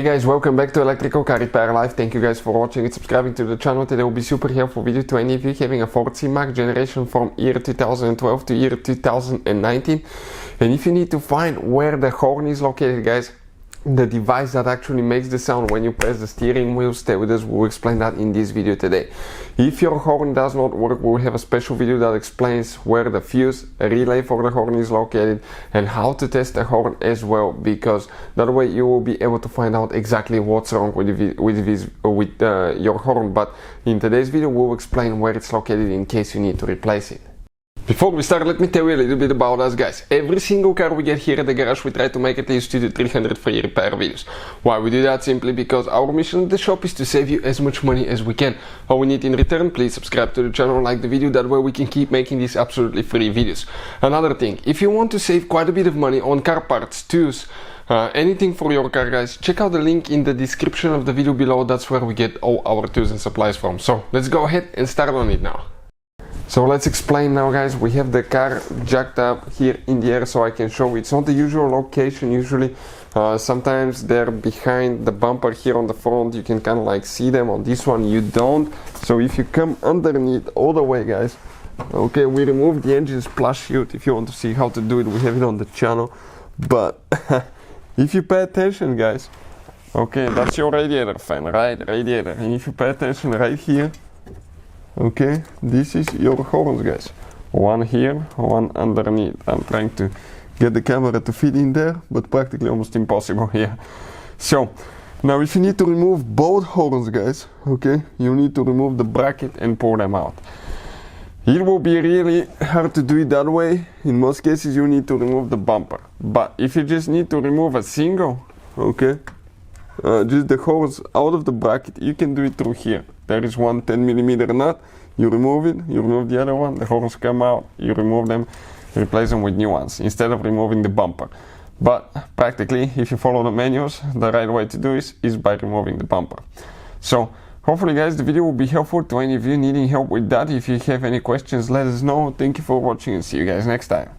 Hey guys, welcome back to Electrical Car Repair Live. Thank you guys for watching and subscribing to the channel. Today will be super helpful video to any of you having a Ford C-Max generation from year 2012 to year 2019. And if you need to find where the horn is located, guys, the device that actually makes the sound when you press the steering wheel, stay with us, we'll explain that in this video today. If your horn does not work, we'll have a special video that explains where the fuse relay for the horn is located and how to test the horn as well, because that way you will be able to find out exactly what's wrong with your horn. But in today's video we'll explain where it's located in case you need to replace it. Before we start, let me tell you a little bit about us, guys. Every single car we get here at the garage, we try to make at least 2 to 300 free repair videos. Why we do that? Simply because our mission at the shop is to save you as much money as we can. All we need in return, please subscribe to the channel, like the video, that way we can keep making these absolutely free videos. Another thing, if you want to save quite a bit of money on car parts, tools, anything for your car, guys, check out the link in the description of the video below. That's where we get all our tools and supplies from. So let's go ahead and start on it now. So let's explain now, guys. We have the car jacked up here in the air so I can show it's not the usual location. Usually sometimes they're behind the bumper here on the front. You can kind of like see them. On this one you don't. So if you come underneath all the way, guys, okay, we remove the engine splash shield. If you want to see how to do it, we have it on the channel. But if you pay attention, guys, okay, that's your radiator fan, right? Radiator. And if you pay attention right here, okay, this is your horns, guys. One here, one underneath. I'm trying to get the camera to fit in there, but practically almost impossible here. So now if you need to remove both horns, guys, okay, you need to remove the bracket and pull them out. It will be really hard to do it that way. In most cases you need to remove the bumper, but if you just need to remove a single, okay, just the hose out of the bracket, you can do it through here. There is one 10mm nut, you remove it, you remove the other one, the hoses come out, you remove them, replace them with new ones instead of removing the bumper. But practically, if you follow the manuals, the right way to do this is by removing the bumper. So hopefully, guys, the video will be helpful to any of you needing help with that. If you have any questions, let us know. Thank you for watching and see you guys next time.